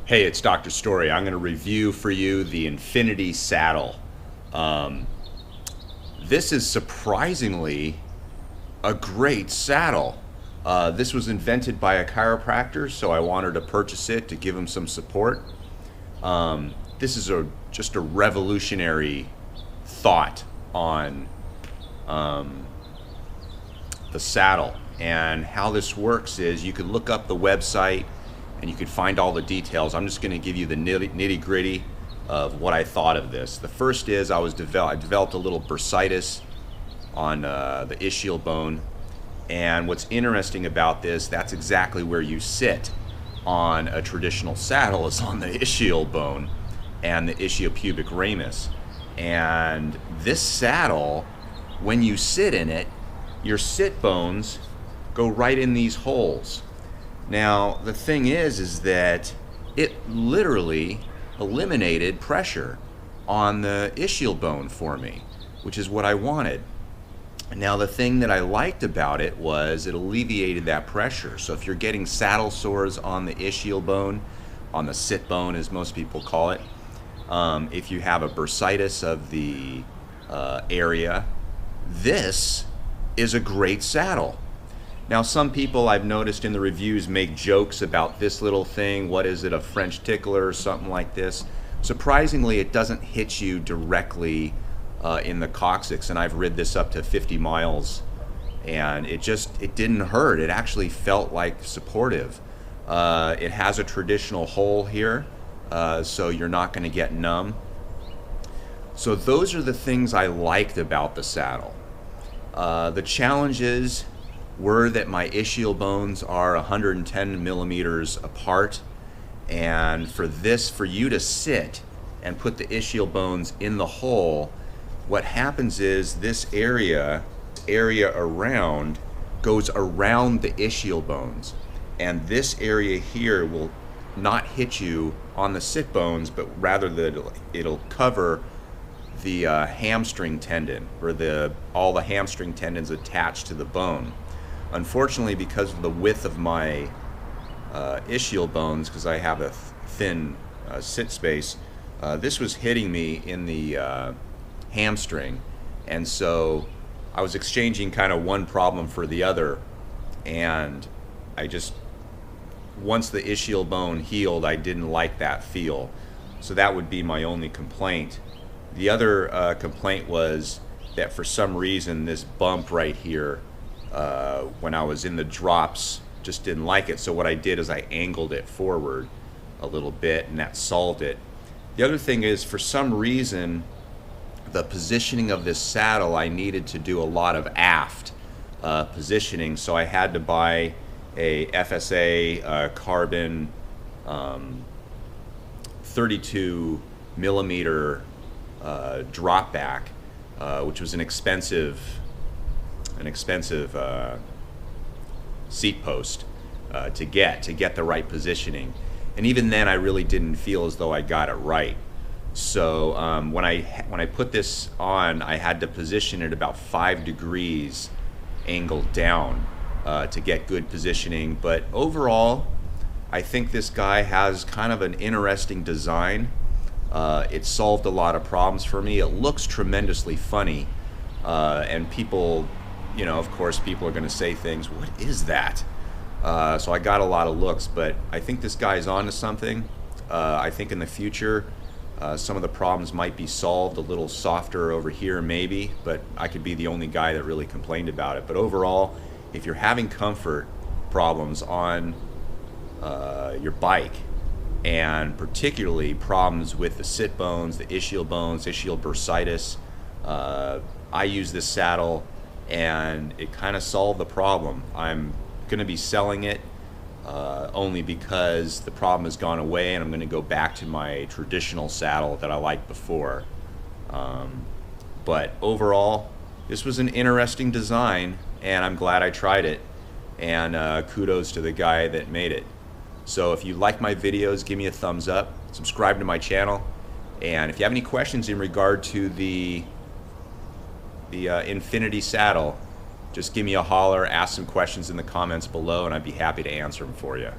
Hey, it's Dr. Story. I'm going to review for you the Infinity Saddle. Um, this is surprisingly a great saddle. This was invented by a chiropractor, so I wanted to purchase it to give him some support. This is just a revolutionary thought on the saddle. And how this works is you can look up the website and you can find all the details. I'm just going to give you the nitty gritty of what I thought of this. The first is I developed a little bursitis on the ischial bone. And what's interesting about this, that's exactly where you sit on a traditional saddle, is on the ischial bone and the ishiopubic ramus. And this saddle, when you sit in it, your sit bones go right in these holes. Now, the thing is that it literally eliminated pressure on the ischial bone for me, which is what I wanted. Now, the thing that I liked about it was it alleviated that pressure. So if you're getting saddle sores on the ischial bone, on the sit bone as most people call it, if you have a bursitis of the area, this is a great saddle. Now, some people I've noticed in the reviews make jokes about this little thing. What is it, a French tickler or something like this? Surprisingly, it doesn't hit you directly in the coccyx, and I've rid this up to 50 miles, and it didn't hurt. It actually felt like supportive. It has a traditional hole here, so you're not going to get numb. So those are the things I liked about the saddle. The challenges were that my ischial bones are 110 millimeters apart, and for you to sit and put the ischial bones in the hole, what happens is this area around goes around the ischial bones, and this area here will not hit you on the sit bones, but rather that it'll cover the hamstring tendon, or all the hamstring tendons attached to the bone. Unfortunately, because of the width of my ischial bones, because I have a thin sit space, this was hitting me in the hamstring, and so I was exchanging kind of one problem for the other, and once the ischial bone healed, I didn't like that feel. So that would be my only complaint. The other complaint was that for some reason this bump right here, when I was in the drops, just didn't like it. So what I did is I angled it forward a little bit, and that solved it. The other thing is, for some reason, the positioning of this saddle, I needed to do a lot of aft positioning, so I had to buy a FSA carbon 32 millimeter drop back, which was an expensive seat post to get the right positioning. And even then, I really didn't feel as though I got it right. So when I put this on, I had to position it about 5 degrees angled down to get good positioning. But overall, I think this guy has kind of an interesting design. It solved a lot of problems for me. It looks tremendously funny, and people, of course, people are going to say things, what is that? So I got a lot of looks, but I think this guy's onto something. I think in the future, some of the problems might be solved a little softer over here maybe, but I could be the only guy that really complained about it. But overall, if you're having comfort problems on your bike, and particularly problems with the sit bones, the ischial bones, ischial bursitis, I use this saddle and it kind of solved the problem. I'm going to be selling it only because the problem has gone away, and I'm going to go back to my traditional saddle that I liked before. But overall, this was an interesting design, and I'm glad I tried it, and kudos to the guy that made it. So if you like my videos, give me a thumbs up, subscribe to my channel, and if you have any questions in regard to the Infinity Saddle, just give me a holler, ask some questions in the comments below, and I'd be happy to answer them for you.